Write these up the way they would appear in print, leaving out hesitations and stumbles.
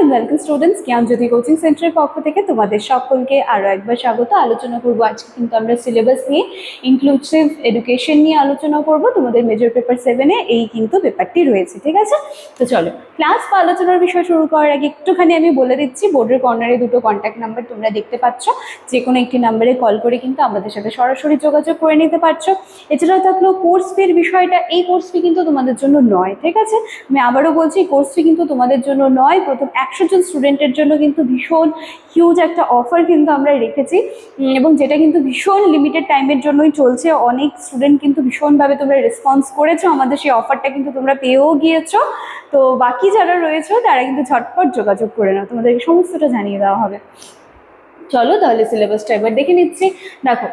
And welcome students, Gyanjyoti coaching সেন্টারের পক্ষ থেকে তোমাদের সকলকে আরও একবার স্বাগত। আলোচনা করব আজকে কিন্তু আমরা সিলেবাস নিয়ে, ইনক্লুসিভ এডুকেশন নিয়ে আলোচনা করব। তোমাদের মেজর পেপার 7-এ এই কিন্তু পেপারটি রয়েছে, ঠিক আছে? তো চলো ক্লাস বা আলোচনার বিষয় শুরু করার আগে একটুখানি আমি বলে দিচ্ছি, বোর্ডের কর্নারে দুটো কন্ট্যাক্ট নাম্বার তোমরা দেখতে পাচ্ছ, যে কোনো একটি নাম্বারে কল করে কিন্তু আমাদের সাথে সরাসরি যোগাযোগ করে নিতে পারছো। এছাড়াও থাকলো কোর্স ফির বিষয়টা, এই কোর্স ফি কিন্তু তোমাদের জন্য নয়, ঠিক আছে? আমি আবারও বলছি, কোর্স ফি কিন্তু তোমাদের জন্য নয়। প্রথম 100 জন স্টুডেন্টের জন্য কিন্তু ভীষণ হিউজ একটা অফার কিন্তু আমরা রেখেছি, এবং যেটা কিন্তু ভীষণ লিমিটেড টাইমের জন্যই চলছে। অনেক স্টুডেন্ট কিন্তু ভীষণভাবে তোমরা রেসপন্স করেছো, আমাদের সেই অফারটা কিন্তু তোমরা পেয়েও গিয়েছো। তো বাকি যারা রয়েছে তারা কিন্তু ঝটপট যোগাযোগ করে নাও, তোমাদেরকে সমস্তটা জানিয়ে দেওয়া হবে। চলো তাহলে সিলেবাসটা এবার দেখে নিচ্ছি। দেখো,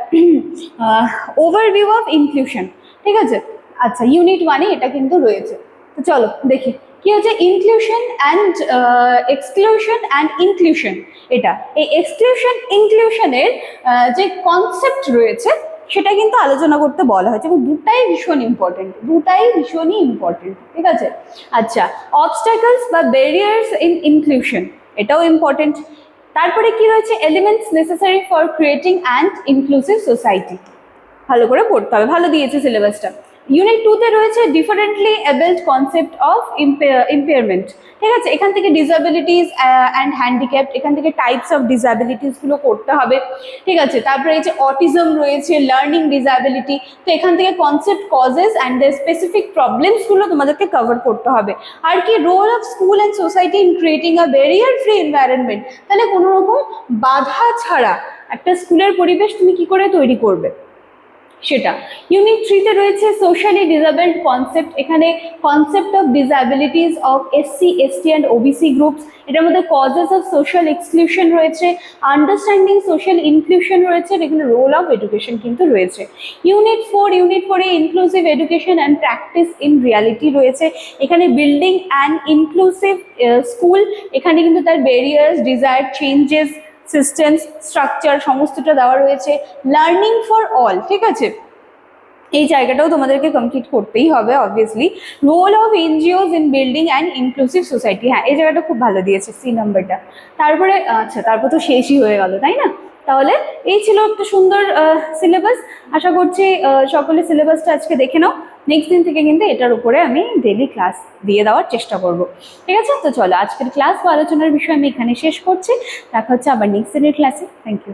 ওভারভিউ অফ ইনক্লুশন, ঠিক আছে? আচ্ছা, ইউনিট 1-এ এটা কিন্তু রয়েছে। তো চলো দেখি কি হচ্ছে inclusion and exclusion and inclusion. এটা এই এক্সক্লুশন ইনক্লুশনের যে কনসেপ্ট রয়েছে সেটা কিন্তু আলোচনা করতে বলা হয়েছে, এবং দুটাই ভীষণই ইম্পর্টেন্ট, ঠিক আছে? আচ্ছা, অবস্টাকলস বা ব্যারিয়ার্স ইন ইনক্লুশন, এটাও ইম্পর্টেন্ট। তারপরে কি রয়েছে, elements necessary for creating and inclusive society. ভালো করে পড়তে হবে, ভালো দিয়েছে সিলেবাসটা। ইউনিট 2-তে রয়েছে ডিফারেন্টলি এবেলড কনসেপ্ট অফ ইম্পেয়ারমেন্ট, ঠিক আছে? এখান থেকে ডিসাবিলিটিস অ্যান্ড হ্যান্ডিক্যাপ, এখান থেকে টাইপস অফ ডিসাবিলিটিসগুলো করতে হবে, ঠিক আছে? তারপরে এই যে অটিজম রয়েছে, লার্নিং ডিসাবিলিটি, তো এখান থেকে concept, causes and the specific প্রবলেমসগুলো তোমাদেরকে কভার করতে হবে। আর কি, role of school and society in creating a barrier free environment, তাহলে কোনো রকম বাধা ছাড়া একটা স্কুলের পরিবেশ তুমি কি করে তৈরি করবে সেটা। ইউনিট 3-তে রয়েছে সোশ্যালি ডিসেবলড কনসেপ্ট, এখানে concept of disabilities of SC, ST and OBC groups, এটার মধ্যে কজেস অফ সোশ্যাল এক্সক্লুশন রয়েছে, আন্ডারস্ট্যান্ডিং সোশ্যাল ইনক্লুশন রয়েছে, এখানে রোল অফ এডুকেশন কিন্তু রয়েছে। ইউনিট 4-এ inclusive education and practice in reality রয়েছে, এখানে বিল্ডিং অ্যান্ড ইনক্লুসিভ স্কুল, এখানে কিন্তু তার barriers, desired changes, systems, structure সমস্তটা দেওয়া রয়েছে। লার্নিং ফর অল, ঠিক আছে? এই জায়গাটাও তোমাদেরকে কমপ্লিট করতেই হবে obviously. Role of NGOs in building and inclusive society, হ্যাঁ এই জায়গাটা খুব ভালো দিয়েছে, সি নাম্বারটা। তারপরে আচ্ছা, তারপর তো শেষই হয়ে গেল, তাই না? তাহলে এই ছিল একটা সুন্দর সিলেবাস। আশা করছি সকলে সিলেবাসটা আজকে দেখে নাও। নেক্সট দিন থেকে কিন্তু এটার উপরে আমি ডেলি ক্লাস দিয়ে দেওয়ার চেষ্টা করব, ঠিক আছে? তো চলো আজকের ক্লাস বা আলোচনার বিষয় আমি এখানে শেষ করছি। দেখা হচ্ছে আবার নেক্সট দিনের ক্লাসে। Thank you.